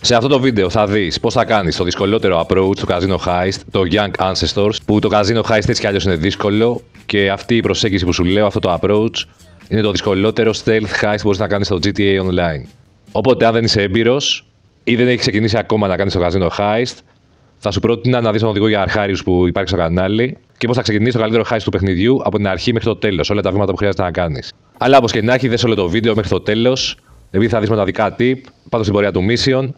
Σε αυτό το βίντεο θα δεις πώς θα κάνεις το δυσκολότερο approach του Casino Heist, το Young Ancestors, που το Casino Heist έτσι κι αλλιώς είναι δύσκολο και αυτή η προσέγγιση που σου λέω, αυτό το approach, είναι το δυσκολότερο stealth heist που μπορείς να κάνεις στο GTA Online. Οπότε, αν δεν είσαι έμπειρος ή δεν έχεις ξεκινήσει ακόμα να κάνεις το Casino Heist, θα σου πρότεινα να δεις τον οδηγό για αρχάριους που υπάρχει στο κανάλι και πώς θα ξεκινήσεις το καλύτερο heist του παιχνιδιού από την αρχή μέχρι το τέλος, όλα τα βήματα που χρειάζεται να κάνεις. Αλλά όπως και να έχει, δες όλο το βίντεο μέχρι το τέλος, επειδή θα δεις μοναδικά tip πάνω στην πορεία του mission,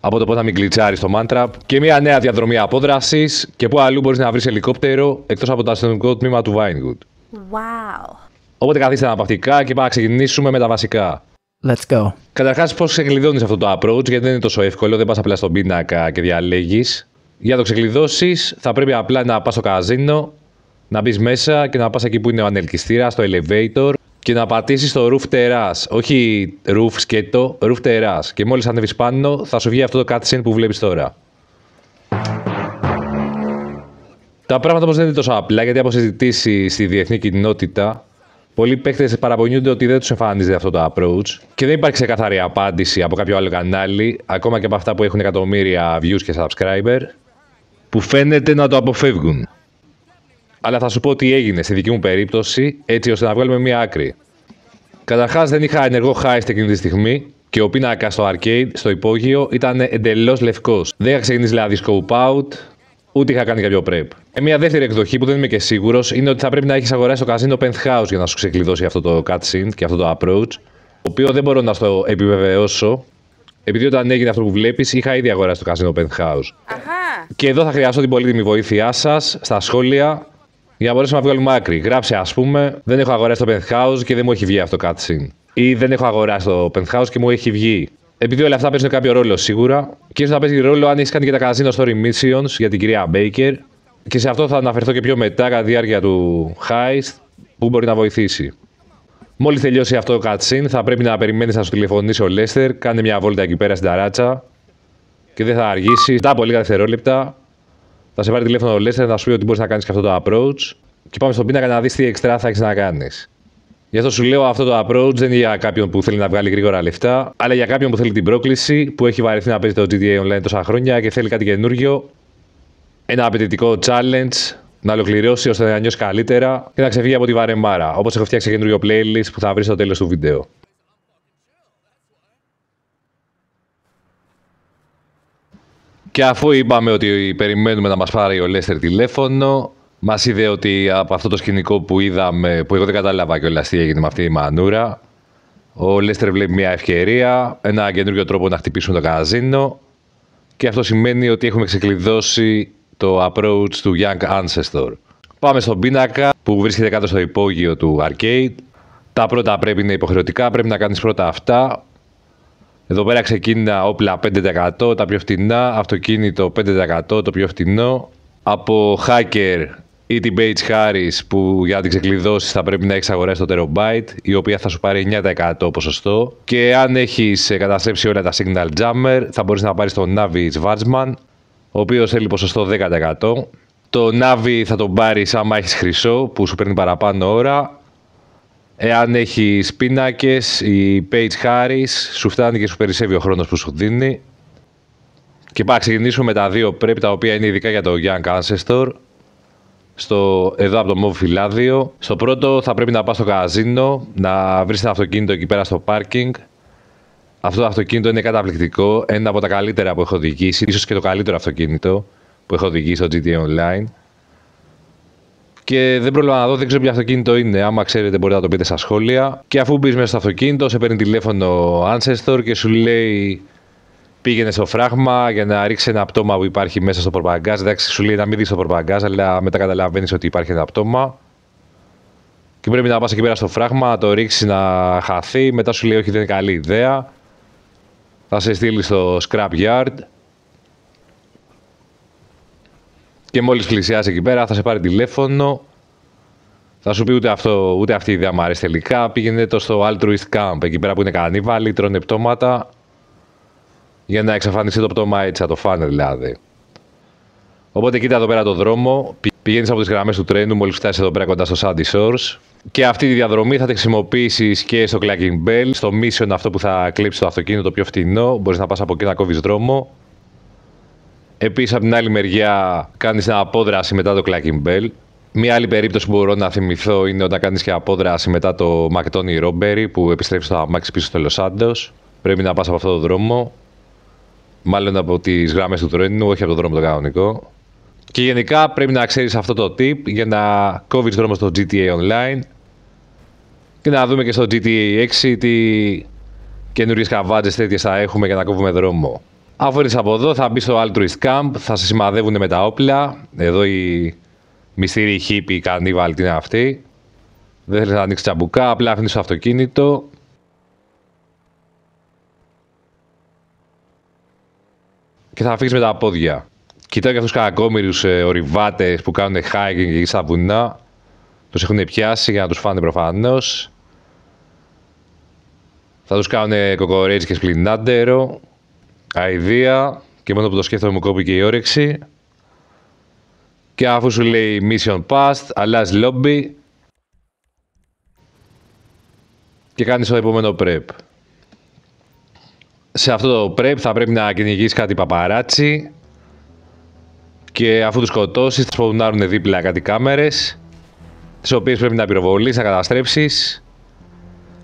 από το πώς να μην γκλιτσάρεις το mantrap και μια νέα διαδρομή απόδρασης και πού αλλού μπορείς να βρεις ελικόπτερο εκτός από το αστυνομικό τμήμα του Vinewood. Wow. Οπότε καθίστε αναπαυτικά και πάμε να ξεκινήσουμε με τα βασικά. Let's go. Καταρχάς, πώς ξεκλειδώνεις αυτό το approach, γιατί δεν είναι τόσο εύκολο, δεν πας απλά στον πίνακα και διαλέγεις. Για να το ξεκλειδώσεις, θα πρέπει απλά να πας στο καζίνο, να μπεις μέσα και να πας εκεί που είναι ο ανελκυστήρας, στο elevator, και να πατήσεις το roof terrace. Όχι roof σκέτο, roof terrace. Και μόλις ανέβεις πάνω, θα σου βγει αυτό το cutscene που βλέπεις τώρα. Τα πράγματα όμως δεν είναι τόσο απλά, γιατί από συζητήσεις στη διεθνή κοινότητα, πολλοί παίκτες παραπονιούνται ότι δεν τους εμφανίζεται αυτό το approach και δεν υπάρχει ξεκάθαρη απάντηση από κάποιο άλλο κανάλι, ακόμα και από αυτά που έχουν εκατομμύρια views και subscriber, που φαίνεται να το αποφεύγουν. Αλλά θα σου πω τι έγινε στη δική μου περίπτωση, έτσι ώστε να βγάλουμε μία άκρη. Καταρχάς, δεν είχα ενεργό heist εκείνη τη στιγμή και ο πίνακας στο arcade, στο υπόγειο, ήταν εντελώς λευκός. Δεν είχα ξεκινήσει δηλαδή scope out, ούτε είχα κάνει κάποιο prep. Μια δεύτερη εκδοχή που δεν είμαι και σίγουρος είναι ότι θα πρέπει να έχεις αγοράσει το Casino Penthouse για να σου ξεκλειδώσει αυτό το cutscene και αυτό το approach, το οποίο δεν μπορώ να στο επιβεβαιώσω, επειδή όταν έγινε αυτό που βλέπεις είχα ήδη αγοράσει το Casino Penthouse. Αχα. Και εδώ θα χρειαστώ την πολύτιμη βοήθειά σας στα σχόλια για να μπορέσουμε να βγάλουμε άκρη. Γράψε, ας πούμε, δεν έχω αγοράσει το Penthouse και δεν μου έχει βγει αυτό το cutscene. Ή δεν έχω αγοράσει το Penthouse και μου έχει βγει. Επειδή όλα αυτά παίζουν κάποιο ρόλο σίγουρα, και ίσως να παίζει ρόλο αν έχει κάνει και τα Casino Story Missions για την κυρία Baker. Και σε αυτό θα αναφερθώ και πιο μετά, κατά τη διάρκεια του Heist, που μπορεί να βοηθήσει. Μόλις τελειώσει αυτό το cutscene, θα πρέπει να περιμένεις να σου τηλεφωνήσει ο Lester. Κάνε μια βόλτα εκεί πέρα στην ταράτσα και δεν θα αργήσει. Μετά από λίγα δευτερόλεπτα θα σε πάρει τηλέφωνο ο Lester να σου πει ότι μπορείς να κάνεις και αυτό το approach. Και πάμε στον πίνακα να δεις τι εξτρά θα έχεις να κάνεις. Γι' αυτό σου λέω, αυτό το approach δεν είναι για κάποιον που θέλει να βγάλει γρήγορα λεφτά, αλλά για κάποιον που θέλει την πρόκληση, που έχει βαρεθεί να παίζει το GTA Online τόσα χρόνια και θέλει κάτι καινούργιο. Ένα απαιτητικό challenge να ολοκληρώσει ώστε να νιώσει καλύτερα και να ξεφύγει από τη βαρεμάρα. Όπως έχω φτιάξει καινούριο playlist που θα βρει στο τέλος του βίντεο. Και αφού είπαμε ότι περιμένουμε να μας πάρει ο Lester τηλέφωνο, μας είδε ότι από αυτό το σκηνικό που είδαμε, που εγώ δεν κατάλαβα κιόλας τι έγινε με αυτή η μανούρα, ο Lester βλέπει μια ευκαιρία, ένα καινούριο τρόπο να χτυπήσουμε το καζίνο, και αυτό σημαίνει ότι έχουμε ξεκλειδώσει το approach του Young Ancestor. Πάμε στον πίνακα που βρίσκεται κάτω στο υπόγειο του arcade. Τα πρώτα πρέπει είναι υποχρεωτικά, πρέπει να κάνεις πρώτα αυτά. Εδώ πέρα ξεκίνηνα όπλα 5%, τα πιο φτηνά, αυτοκίνητο 5% το πιο φτηνό. Από hacker ή την Page Harris που για να την ξεκλειδώσεις θα πρέπει να έχεις αγοράσει το Terabyte, η οποία θα σου πάρει 9% ποσοστό. Και αν έχεις καταστρέψει όλα τα Signal Jammer θα μπορείς να πάρεις το Navi Schwarzman, ο οποίος θέλει ποσοστό 10%. Το Navi θα τον πάρεις άμα έχεις χρυσό που σου παίρνει παραπάνω ώρα. Εάν έχεις πίνακες, η Page Harris σου φτάνει και σου περισσεύει ο χρόνος που σου δίνει. Και πάμε να ξεκινήσουμε με τα δύο πρέπει, τα οποία είναι ειδικά για το Young Ancestor. Εδώ από το Mauve φυλάδιο. Στο πρώτο θα πρέπει να πας στο καζίνο, να βρεις ένα αυτοκίνητο εκεί πέρα στο πάρκινγκ. Αυτό το αυτοκίνητο είναι καταπληκτικό, ένα από τα καλύτερα που έχω οδηγήσει, ίσως και το καλύτερο αυτοκίνητο που έχω οδηγήσει στο GTA Online. Και δεν πρόλαβα να δω, δεν ξέρω ποιο αυτοκίνητο είναι. Άμα ξέρετε, μπορείτε να το πείτε στα σχόλια. Και αφού μπεις μέσα στο αυτοκίνητο, σε παίρνει τηλέφωνο ο Ancestor και σου λέει πήγαινε στο φράγμα για να ρίξει ένα πτώμα που υπάρχει μέσα στο πορπαγκάζ. Εντάξει, σου λέει να μην δεις το πορπαγκάζ, αλλά μετά καταλαβαίνεις ότι υπάρχει ένα πτώμα. Και πρέπει να πας εκεί πέρα στο φράγμα, να το ρίξει να χαθεί. Μετά σου λέει όχι, δεν είναι καλή ιδέα. Θα σε στείλει στο scrap yard. Και μόλις πλησιάσει εκεί πέρα θα σε πάρει τηλέφωνο. Θα σου πει ούτε αυτή η ιδέα μου αρέσει τελικά. Πήγαινε το στο Altruist Camp, εκεί πέρα που είναι κανίβαλοι, τρώνε πτώματα. Για να εξαφανιστεί το πτώμα έτσι, θα το φάνε δηλαδή. Οπότε κοίτα εδώ πέρα το δρόμο. Πηγαίνεις από τις γραμμές του τρένου, μόλις φτάσεις εδώ πέρα κοντά στο Sandy Shores. Και αυτή τη διαδρομή θα τη χρησιμοποιήσεις και στο Clacking Bell, στο mission αυτό που θα κλέψει το αυτοκίνητο το πιο φτηνό. Μπορείς να πας από εκεί να κόβεις δρόμο. Επίσης, από την άλλη μεριά, κάνεις μια απόδραση μετά το Clacking Bell. Μία άλλη περίπτωση που μπορώ να θυμηθώ είναι όταν κάνεις και απόδραση μετά το McTony Robbery, που επιστρέφεις το αμάξι πίσω στο Los Santos. Πρέπει να πας από αυτό το δρόμο. Μάλλον από τις γραμμές του τρένου, όχι από το δρόμο το κανονικό. Και γενικά πρέπει να ξέρεις αυτό το tip για να κόβεις δρόμο στο GTA Online. Και να δούμε και στο GTA 6 τι καινούριες καβάτζες τέτοιες θα έχουμε για να κόβουμε δρόμο. Αφού έρθεις από εδώ, θα μπεις στο Altruist Camp, θα σε σημαδεύουν με τα όπλα. Εδώ η μυστήρη hippie κανίβαλ τι είναι αυτή. Δεν θέλεις να ανοίξεις τσαμπουκά, απλά αφήνεις το αυτοκίνητο. Και θα φύγεις με τα πόδια. Κοιτάω και αυτούς τους κακόμοιρους ορειβάτες που κάνουν hiking εκεί στα βουνά. Τους έχουν πιάσει για να τους φάνε προφανώς. Θα τους κάνουν κοκορέτσι και σπλινάντερο. Αηδία. Και μόνο που το σκέφτομαι μου κόπηκε η όρεξη. Και αφού σου λέει Mission Passed, αλλάζει lobby. Και κάνεις το επόμενο prep. Σε αυτό το prep θα πρέπει να κυνηγείς κάτι παπαράτσι. Και αφού τους σκοτώσεις θα σπονάρουν δίπλα κάτι κάμερες, τις οποίες πρέπει να πυροβολείς, να καταστρέψεις.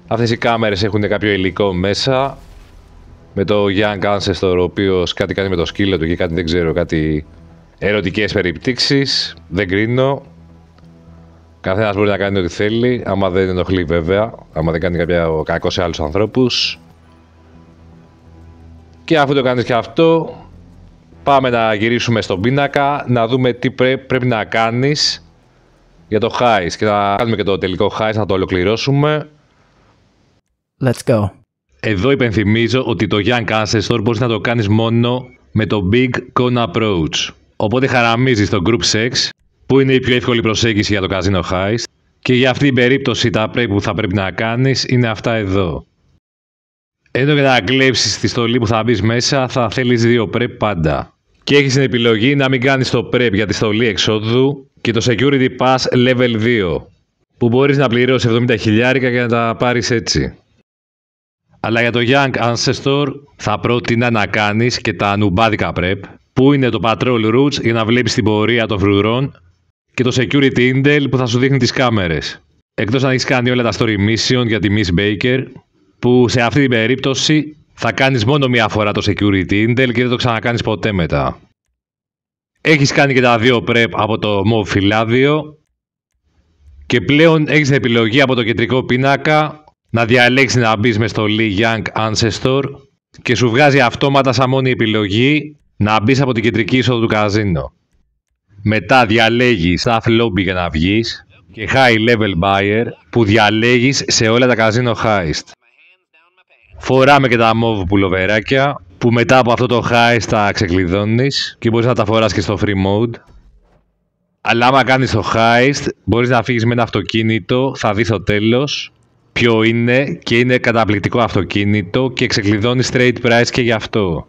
Αυτές οι κάμερες έχουν κάποιο υλικό μέσα. Με το Young Ancestor, ο οποίος κάτι κάνει με το σκύλο του και κάτι δεν ξέρω, κάτι ερωτικές περιπτύξεις. Δεν κρίνω. Καθένας μπορεί να κάνει ό,τι θέλει, άμα δεν ενοχλεί βέβαια, άμα δεν κάνει κάποιο κακό σε άλλους ανθρώπους. Και αφού το κάνεις και αυτό, πάμε να γυρίσουμε στον πίνακα, να δούμε τι πρέπει να κάνεις για το heist και να κάνουμε και το τελικό heist, να το ολοκληρώσουμε. Let's go. Εδώ υπενθυμίζω ότι το Young Ancestor μπορείς να το κάνεις μόνο με το Big Con Approach. Οπότε χαραμίζεις το Group 6, που είναι η πιο εύκολη προσέγγιση για το Casino Heist. Και για αυτή την περίπτωση τα prep που θα πρέπει να κάνεις είναι αυτά εδώ. Ενώ για να κλέψεις τη στολή που θα μπεις μέσα θα θέλεις 2 prep πάντα. Και έχεις την επιλογή να μην κάνεις το prep για τη στολή εξόδου και το Security Pass Level 2, που μπορείς να πληρώσεις 70.000 και να τα πάρεις έτσι. Αλλά για το Young Ancestor θα πρότεινα να κάνεις και τα νουμπάδικα prep, που είναι το Patrol Routes για να βλέπεις την πορεία των φρουρών και το Security Intel που θα σου δείχνει τις κάμερες. Εκτός αν έχεις κάνει όλα τα Story Mission για τη Miss Baker, που σε αυτή την περίπτωση θα κάνεις μόνο μία φορά το Security Intel και δεν το ξανακάνεις ποτέ μετά. Έχεις κάνει και τα 2 prep από το MOV φυλάδιο και πλέον έχεις την επιλογή από το κεντρικό πίνακα να διαλέξεις να μπεις με στολή Young Ancestor και σου βγάζει αυτόματα σαν μόνη επιλογή να μπεις από την κεντρική είσοδο του καζίνο. Μετά διαλέγεις Staff Lobby για να βγεις και High Level Buyer που διαλέγεις σε όλα τα καζίνο Heist. Φοράμε και τα MOV πουλοβεράκια που μετά από αυτό το Heist τα ξεκλειδώνεις και μπορείς να τα φοράς και στο Free Mode. Αλλά άμα κάνεις το Heist μπορείς να φύγεις με ένα αυτοκίνητο, θα δεις στο τέλος ποιο είναι και είναι καταπληκτικό αυτοκίνητο και ξεκλειδώνεις straight price και γι' αυτό.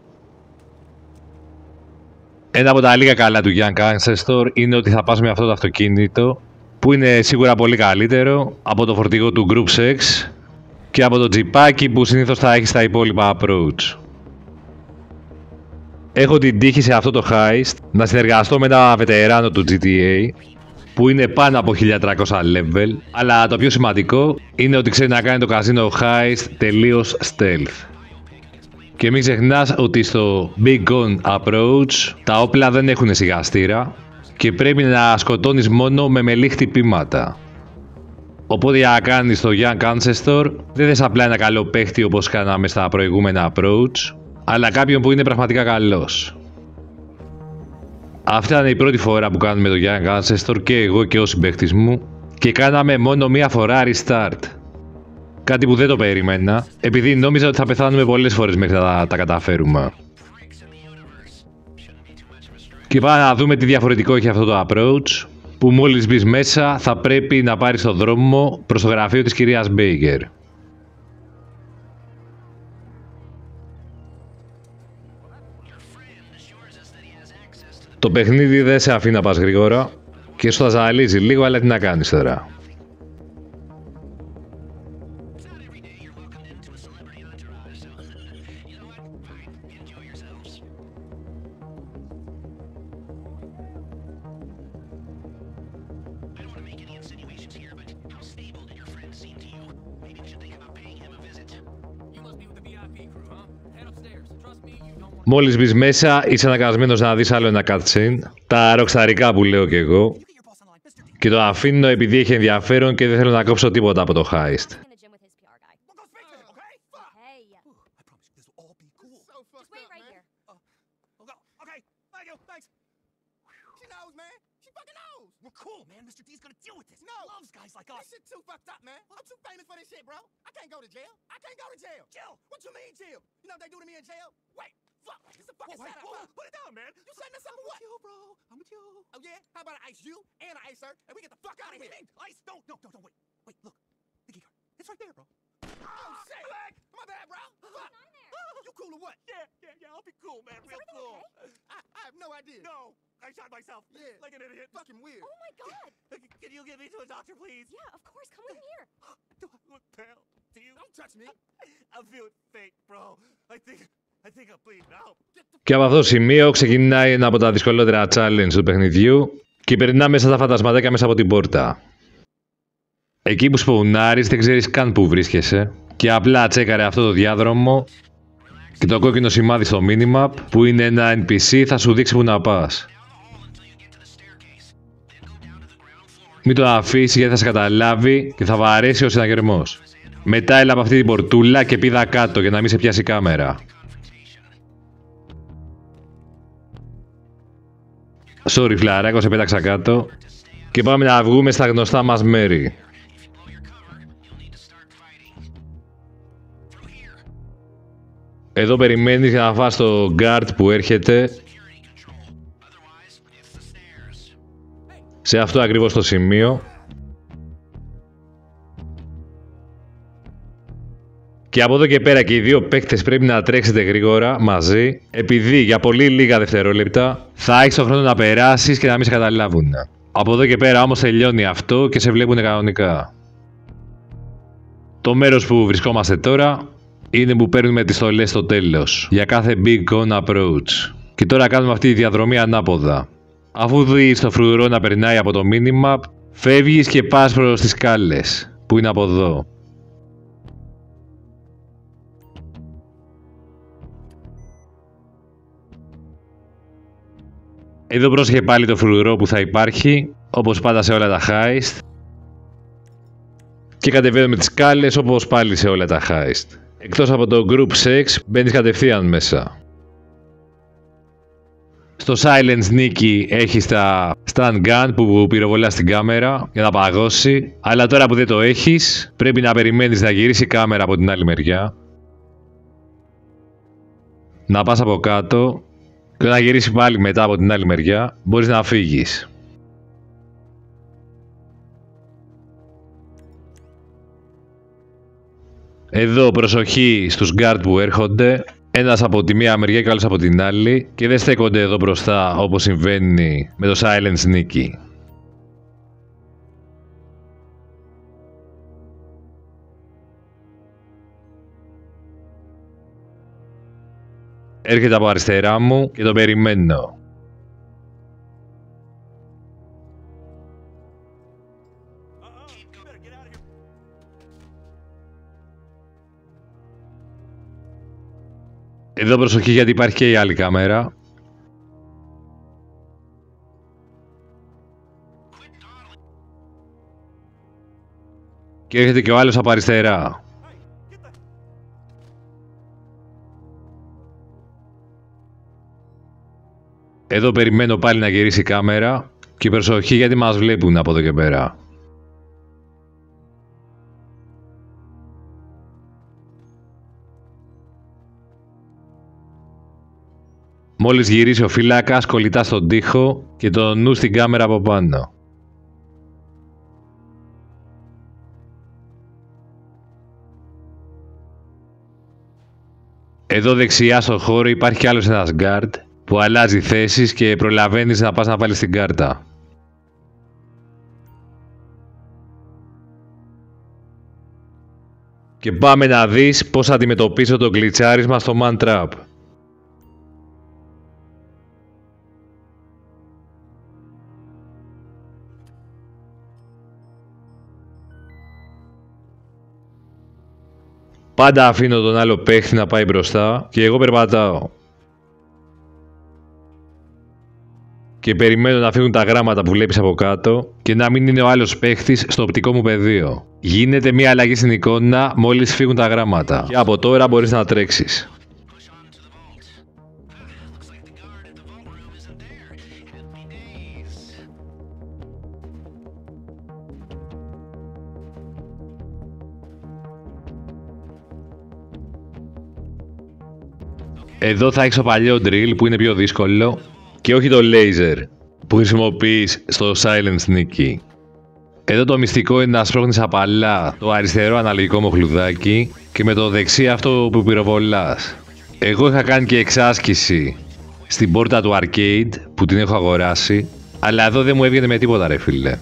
Ένα από τα λίγα καλά του Young Ancestor είναι ότι θα πας με αυτό το αυτοκίνητο που είναι σίγουρα πολύ καλύτερο από το φορτηγό του Group 6 και από το τζιπάκι που συνήθως θα έχει στα υπόλοιπα approach. Έχω την τύχη σε αυτό το heist να συνεργαστώ με ένα βετεράνο του GTA που είναι πάνω από 1300 level, αλλά το πιο σημαντικό είναι ότι ξέρει να κάνει το casino heist τελείως stealth. Και μην ξεχνάς ότι στο Big Gun Approach τα όπλα δεν έχουν σιγαστήρα και πρέπει να σκοτώνεις μόνο με μελή χτυπήματα. Οπότε για να κάνεις το Young Ancestor δεν θες απλά ένα καλό παίχτη όπως κάναμε στα προηγούμενα approach, αλλά κάποιον που είναι πραγματικά καλός. Αυτή ήταν η πρώτη φορά που κάνουμε το Young Ancestor και εγώ και ο συμπαίχτης μου και κάναμε μόνο μία φορά restart. Κάτι που δεν το περίμενα, επειδή νόμιζα ότι θα πεθάνουμε πολλές φορές μέχρι να τα καταφέρουμε. Και πάμε να δούμε τι διαφορετικό έχει αυτό το approach, που μόλις μπεις μέσα θα πρέπει να πάρεις το δρόμο προς το γραφείο της κυρίας Baker. Το παιχνίδι δεν σε αφήνει να πας γρήγορα και σου θα ζαλίζει λίγο, αλλά τι να κάνεις τώρα. Μόλις μπεις μέσα, είσαι αναγκασμένος να δεις άλλο ένα cutscene. Τα ροξαρικά που λέω κι εγώ. Και το αφήνω επειδή έχει ενδιαφέρον και δεν θέλω να κόψω τίποτα από το heist. Cool, man. Mr. D's gonna deal with this. No, loves guys like us. This shit too fucked up, man. I'm too famous for this shit, bro. I can't go to jail. I can't go to jail. Jail? What you mean jail? You know what they do to me in jail? Wait, fuck. This is a fucking setup. Whoa, put it down, man. You setting us up for what? I'm a chill, bro. I'm a chill. Oh yeah? How about I ice you and I ice her and we get the fuck out of here? Ice? Don't. Wait. Wait, look. The key card. It's right there, bro. Oh shit! My bad, bro. Fuck. You cool or what? Yeah. I'll be cool, man. Real cool. Okay? I have no idea. No. I shot myself. Yeah. Like an idiot. Fucking weird. Oh my god. Can you get me to a doctor, please? Yeah, of course. Come with me here. Do I look pale? Do you? Don't touch me. I'm feeling faint, bro. I think I'm bleeding out. Και από αυτό το σημείο ξεκινάει ένα από τα δυσκολότερα challenge του παιχνιδιού και περνά μέσα στα φαντασματάκια μέσα από την πόρτα. Εκεί που σπονάρεις δεν ξέρεις καν που βρίσκεσαι και απλά τσέκαρε αυτό το διάδρομο και το κόκκινο σημάδι στο minimap που είναι ένα NPC θα σου δείξει που να πας. Μην το αφήσει γιατί θα σε καταλάβει και θα βαρέσει ο συναγερμός. Μετά έλα από αυτή την πορτούλα και πήδα κάτω για να μην σε πιάσει η κάμερα. Sorry φλαράκο, σε πέταξα κάτω. Και πάμε να βγούμε στα γνωστά μας μέρη. Εδώ περιμένεις για να φας το guard που έρχεται. Σε αυτό ακριβώς το σημείο. Και από εδώ και πέρα και οι δύο παίκτες πρέπει να τρέξετε γρήγορα μαζί, επειδή για πολύ λίγα δευτερόλεπτα θα έχεις τον χρόνο να περάσεις και να μην σε καταλάβουν. Από εδώ και πέρα όμως τελειώνει αυτό και σε βλέπουν κανονικά. Το μέρος που βρισκόμαστε τώρα είναι που παίρνουμε τις στολές στο τέλος, για κάθε big gun approach. Και τώρα κάνουμε αυτή τη διαδρομή ανάποδα. Αφού δεις το φρουρό να περνάει από το minimap, φεύγεις και πας προς τις σκάλες, που είναι από εδώ. Εδώ πρόσεχε πάλι το φρουρό που θα υπάρχει, όπως πάντα σε όλα τα heist. Και κατεβαίνουμε τις σκάλες όπως πάλι σε όλα τα heist. Εκτός από το group sex, μπαίνεις κατευθείαν μέσα. Στο silent sneaky έχεις τα stun gun που πυροβολάς την κάμερα για να παγώσει. Αλλά τώρα που δεν το έχεις, πρέπει να περιμένεις να γυρίσει η κάμερα από την άλλη μεριά. Να πας από κάτω και να γυρίσει πάλι μετά από την άλλη μεριά, μπορείς να φύγεις. Εδώ προσοχή στους guard που έρχονται, ένας από τη μία μεριά και άλλος από την άλλη και δεν στέκονται εδώ μπροστά όπως συμβαίνει με το silent sneaky. Έρχεται από αριστερά μου και τον περιμένω. Εδώ προσοχή γιατί υπάρχει και η άλλη κάμερα. Και έρχεται και ο άλλος από αριστερά. Εδώ περιμένω πάλι να γυρίσει η κάμερα και προσοχή γιατί μας βλέπουν από εδώ και πέρα. Μόλις γυρίσει ο φύλακας, κολλητά στον τοίχο και το νου στην κάμερα από πάνω. Εδώ δεξιά στο χώρο υπάρχει κι άλλος ένας guard που αλλάζει θέσεις και προλαβαίνεις να πας να βάλεις την κάρτα. Και πάμε να δεις πώς θα αντιμετωπίσω το γκλιτσάρισμα στο Man Trap. Πάντα αφήνω τον άλλο παίχτη να πάει μπροστά και εγώ περπατάω. Και περιμένω να φύγουν τα γράμματα που βλέπεις από κάτω και να μην είναι ο άλλος παίχτης στο οπτικό μου πεδίο. Γίνεται μια αλλαγή στην εικόνα μόλις φύγουν τα γράμματα. Και από τώρα μπορείς να τρέξεις. Εδώ θα έχεις το παλιό drill που είναι πιο δύσκολο και όχι το laser που χρησιμοποιείς στο silent sneaky. Εδώ το μυστικό είναι να σπρώχνεις απαλά το αριστερό αναλογικό μοχλουδάκι και με το δεξί αυτό που πυροβολάς. Εγώ είχα κάνει και εξάσκηση στην πόρτα του arcade που την έχω αγοράσει, αλλά εδώ δεν μου έβγαινε με τίποτα ρε φίλε.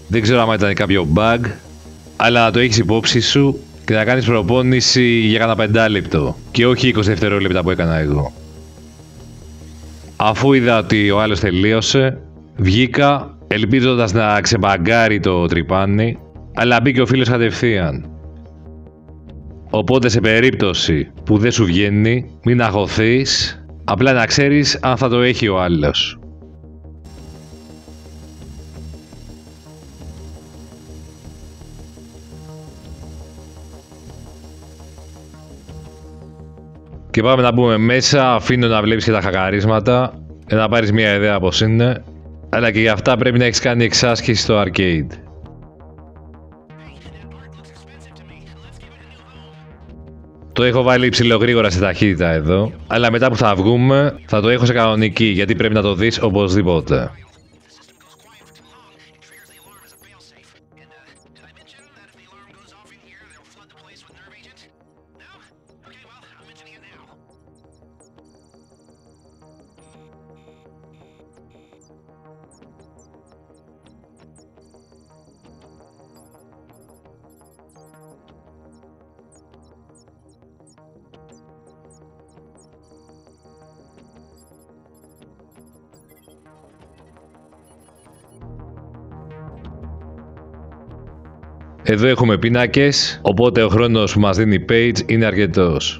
Δεν ξέρω αν ήταν κάποιο bug, αλλά να το έχεις υπόψη σου και να κάνεις προπόνηση για κανένα 5 λεπτό και όχι 20 δευτερόλεπτα που έκανα εγώ. Αφού είδα ότι ο άλλος τελείωσε, βγήκα ελπίζοντας να ξεμπαγκάρει το τρυπάνι, αλλά μπήκε ο φίλος κατευθείαν. Οπότε σε περίπτωση που δεν σου βγαίνει, μην αγχωθείς, απλά να ξέρεις αν θα το έχει ο άλλος. Και πάμε να μπούμε μέσα, αφήνω να βλέπεις και τα χακαρίσματα για να πάρεις μια ιδέα πώς είναι, αλλά και για αυτά πρέπει να έχεις κάνει εξάσκηση στο arcade. Το έχω βάλει ψηλογρήγορα σε ταχύτητα εδώ, αλλά μετά που θα βγούμε θα το έχω σε κανονική γιατί πρέπει να το δεις οπωσδήποτε. Εδώ έχουμε πίνακες, οπότε ο χρόνος που μας δίνει η page είναι αρκετός.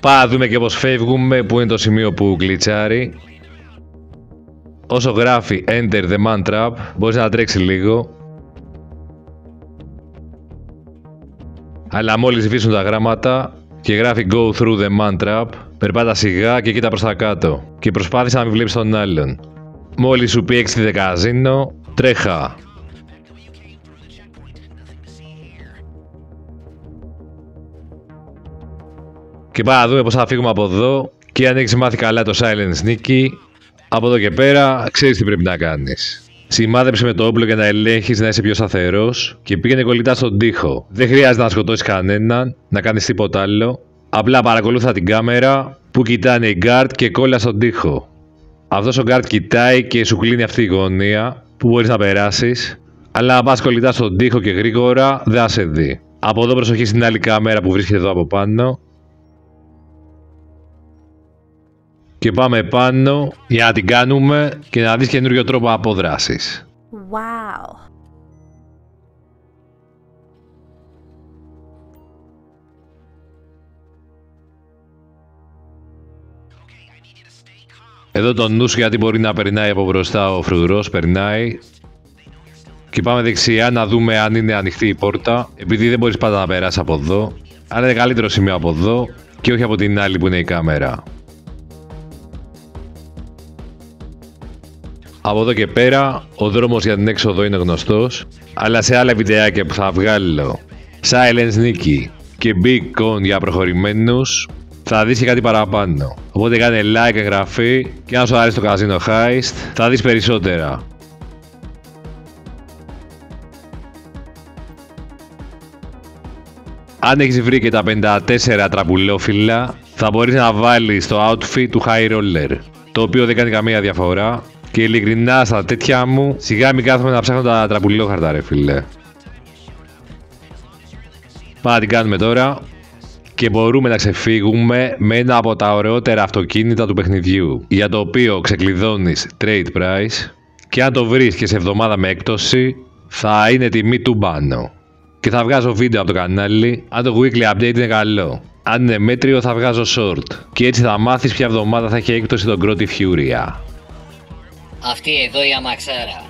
Πάμε να δούμε και πως φεύγουμε, που είναι το σημείο που γκλιτσάρει. Όσο γράφει Enter the Man Trap, μπορείς να τρέξει λίγο. Αλλά μόλις βρίσκουν τα γράμματα και γράφει Go through the Man Trap, περπάτα σιγά και κοίτα προς τα κάτω. Και προσπάθησε να μην βλέπεις τον άλλον. Μόλις σου πει 6 δεκαζίνο, τρέχα. Και πάμε να δούμε πως θα φύγουμε από εδώ και αν έχεις μάθει καλά το silent sneaky, από εδώ και πέρα ξέρεις τι πρέπει να κάνεις. Σημάδεψε με το όπλο για να ελέγχεις να είσαι πιο σταθερός και πήγαινε κολλητά στον τοίχο. Δεν χρειάζεται να σκοτώσεις κανέναν, να κάνεις τίποτα άλλο. Απλά παρακολούθα την κάμερα που κοιτάνε οι guard και κόλλα στον τοίχο. Αυτός ο guard κοιτάει και σου κλείνει αυτή η γωνία που μπορείς να περάσεις, αλλά αν πας κολλητά στον τοίχο και γρήγορα δεν θα σε δει. Από εδώ προσοχή στην άλλη κάμερα που βρίσκεται εδώ από πάνω. Και πάμε πάνω για να την κάνουμε και να δεις καινούριο τρόπο απόδρασης. Wow. Εδώ το νου σου γιατί μπορεί να περνάει από μπροστά ο φρουρός, περνάει. Και πάμε δεξιά να δούμε αν είναι ανοιχτή η πόρτα, επειδή δεν μπορείς πάντα να περάσεις από εδώ. Αλλά είναι καλύτερο σημείο από εδώ και όχι από την άλλη που είναι η κάμερα. Από εδώ και πέρα, ο δρόμος για την έξοδο είναι γνωστός, αλλά σε άλλα βιντεάκια που θα βγάλω, Silent Sneaky και Big Con για προχωρημένους, θα δεις και κάτι παραπάνω. Οπότε κάνε like, εγγραφή και αν σου αρέσει το Casino Heist, θα δεις περισσότερα. Αν έχεις βρει και τα 54 τραμπουλόφυλλα, θα μπορείς να βάλεις το outfit του High Roller, το οποίο δεν κάνει καμία διαφορά. Και ειλικρινά στα τέτοια μου, σιγά μην κάθομαι να ψάχνω τα τραμπουλόχαρτα ρε φίλε. Πάμε να την κάνουμε τώρα και μπορούμε να ξεφύγουμε με ένα από τα ωραιότερα αυτοκίνητα του παιχνιδιού, για το οποίο ξεκλειδώνεις trade price και αν το βρεις και σε εβδομάδα με έκπτωση θα είναι τιμή του μπάνο. Και θα βγάζω βίντεο από το κανάλι αν το weekly update είναι καλό. Αν είναι μέτριο θα βγάζω short και έτσι θα μάθεις ποια εβδομάδα θα έχει έκπτωση τον Grotty Furia. Αυτή εδώ η αμαξάρα.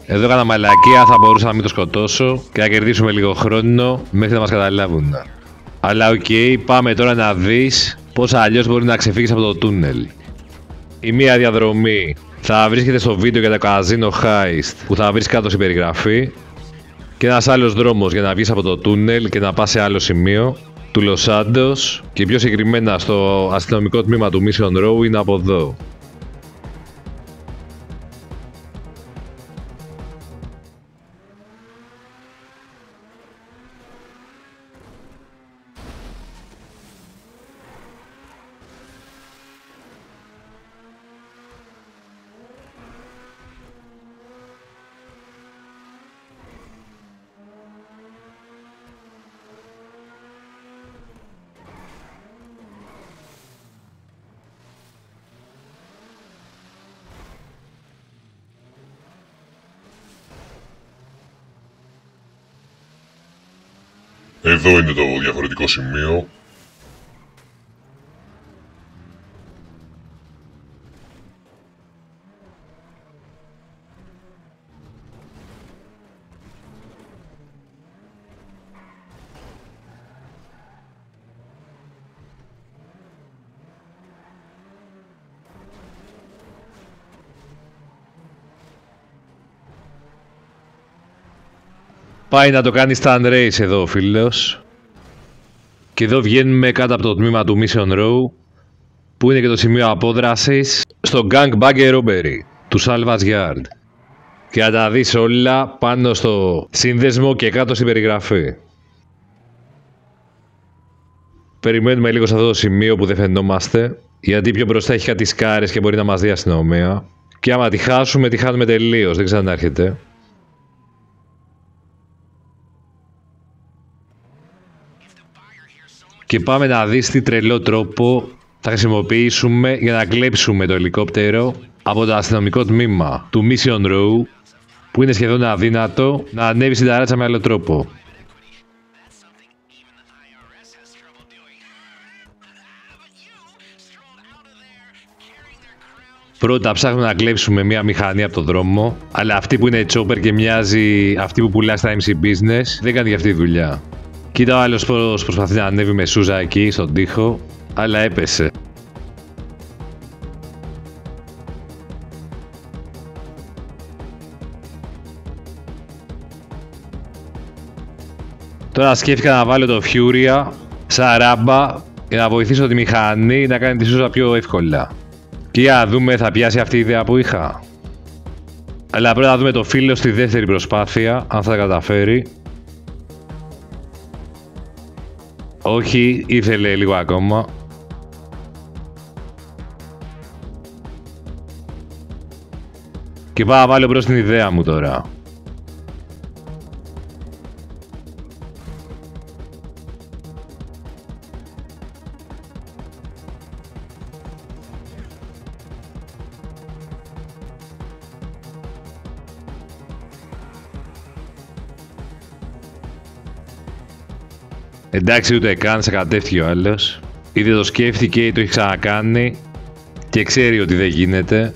Εδώ έκανα μαλακία, θα μπορούσα να μην το σκοτώσω και να κερδίσουμε λίγο χρόνο μέχρι να μας καταλάβουν. Αλλά οκ, πάμε τώρα να δεις πώς αλλιώς μπορεί να ξεφύγεις από το τούνελ. Η μία διαδρομή θα βρίσκεται στο βίντεο για το Casino Heist που θα βρεις κάτω στην περιγραφή και ένας άλλος δρόμος για να βγεις από το τούνελ και να πας σε άλλο σημείο του Λος Σάντος και πιο συγκεκριμένα στο αστυνομικό τμήμα του Mission Row είναι από εδώ. Εδώ είναι το διαφορετικό σημείο. Πάει να το κάνει stand race εδώ ο φίλος. Και εδώ βγαίνουμε κάτω από το τμήμα του Mission Row, που είναι και το σημείο απόδρασης στο Gang Bagger Robbery του Salvage Yard. Και να τα δεις όλα πάνω στο σύνδεσμο και κάτω στην περιγραφή. Περιμένουμε λίγο σε αυτό το σημείο που δεν φαινόμαστε, γιατί πιο μπροστά έχει κάτι σκάρες και μπορεί να μας δει η αστυνομία. Και άμα τη χάσουμε, τη χάνουμε τελείως, δεν ξανάρχεται. Και πάμε να δεις τι τρελό τρόπο θα χρησιμοποιήσουμε για να κλέψουμε το ελικόπτερο από το αστυνομικό τμήμα του Mission Row, που είναι σχεδόν αδύνατο να ανέβει στην ταράτσα με άλλο τρόπο. Πρώτα ψάχνουμε να κλέψουμε μια μηχανή από το δρόμο, αλλά αυτή που είναι chopper και μοιάζει αυτή που πουλά στα MC Business δεν κάνει για αυτή τη δουλειά. Κοίτα ο άλλος πώς προσπαθεί να ανέβει με σούζα εκεί στον τοίχο, αλλά έπεσε. Τώρα σκέφτηκα να βάλω το Furia σαν ράμπα για να βοηθήσω τη μηχανή να κάνει τη σούζα πιο εύκολα. Και για να δούμε, θα πιάσει αυτή η ιδέα που είχα. Αλλά πρώτα να δούμε το φίλο στη δεύτερη προσπάθεια, αν θα τα καταφέρει. Όχι, ήθελε λίγο ακόμα. Και πάω να βάλω μπρος την ιδέα μου τώρα. Εντάξει, ούτε καν σε κατεύχει ο άλλος. Είτε το σκέφτηκε ή το έχει ξανακάνει και ξέρει ότι δεν γίνεται.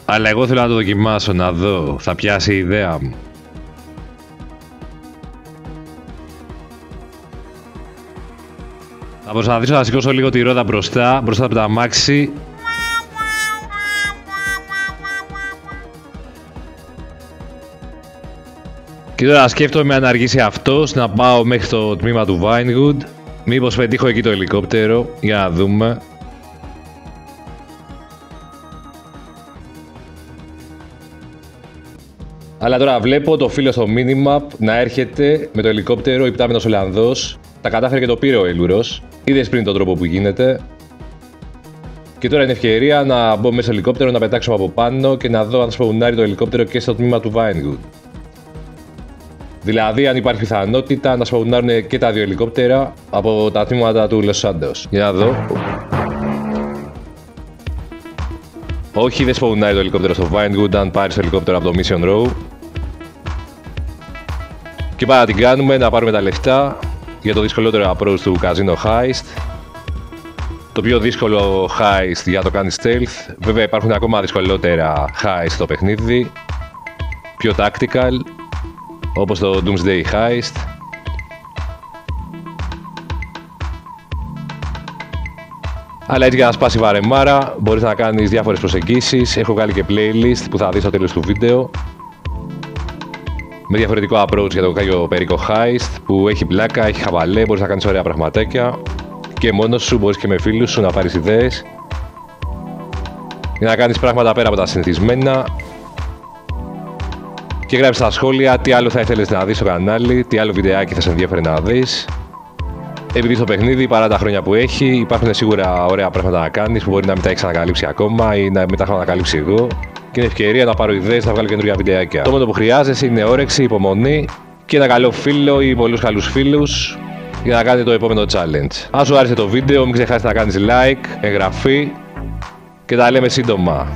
Αλλά εγώ θέλω να το δοκιμάσω, να δω. Θα πιάσει η ιδέα μου. Θα προσπαθήσω να σηκώσω λίγο τη ρόδα μπροστά από το αμάξι. Και τώρα σκέφτομαι αν αργήσει αυτός να πάω μέχρι το τμήμα του Vinewood. Μήπως πετύχω εκεί το ελικόπτερο, για να δούμε. Αλλά τώρα βλέπω το φίλο στο minimap να έρχεται με το ελικόπτερο, υπτάμενος Ολλανδός. Τα κατάφερε και το πήρε ο Έλουρος. Είδες πριν τον τρόπο που γίνεται. Και τώρα είναι ευκαιρία να μπω μέσα στο ελικόπτερο, να πετάξω από πάνω και να δω αν σπαουνάρει το ελικόπτερο και στο τμήμα του Vinewood. Δηλαδή, αν υπάρχει πιθανότητα να σπαουνάρουν και τα δύο ελικόπτερα από τα τμήματα του Los Santos. Για να δω. Όχι, δεν σπαουνάρει το ελικόπτερο στο Vinewood αν πάρει το ελικόπτερο από το Mission Row. Και πάμε να την κάνουμε, να πάρουμε τα λεφτά για το δυσκολότερο approach του Casino Heist. Το πιο δύσκολο heist για το κάνει stealth. Βέβαια υπάρχουν ακόμα δυσκολότερα heist στο παιχνίδι. Πιο tactical, όπως το Doomsday Heist. Αλλά έτσι για να σπάσει βαρεμάρα μπορείς να κάνεις διάφορες προσεγγίσεις. Έχω βγάλει και playlist που θα δεις στο τέλος του βίντεο με διαφορετικό approach για το κάποιο περίκο heist που έχει πλάκα, έχει χαβαλέ, μπορείς να κάνεις ωραία πραγματάκια και μόνος σου, μπορείς και με φίλους σου να πάρεις ιδέες για να κάνεις πράγματα πέρα από τα συνηθισμένα. Και γράψε στα σχόλια τι άλλο θα ήθελες να δεις στο κανάλι, τι άλλο βιντεάκι θα σε ενδιαφέρει να δεις. Επειδή στο παιχνίδι, παρά τα χρόνια που έχει, υπάρχουν σίγουρα ωραία πράγματα να κάνεις που μπορεί να μην τα έχεις ανακαλύψει ακόμα ή να μην τα έχω ανακαλύψει εγώ. Και είναι ευκαιρία να πάρω ιδέες, να βγάλω καινούργια βιντεάκια. Το μόνο που χρειάζεσαι είναι όρεξη, υπομονή και ένα καλό φίλο ή πολλούς καλούς φίλους για να κάνετε το επόμενο challenge. Αν σου άρεσε το βίντεο, μην ξεχάσεις να κάνεις like, εγγραφή και τα λέμε σύντομα.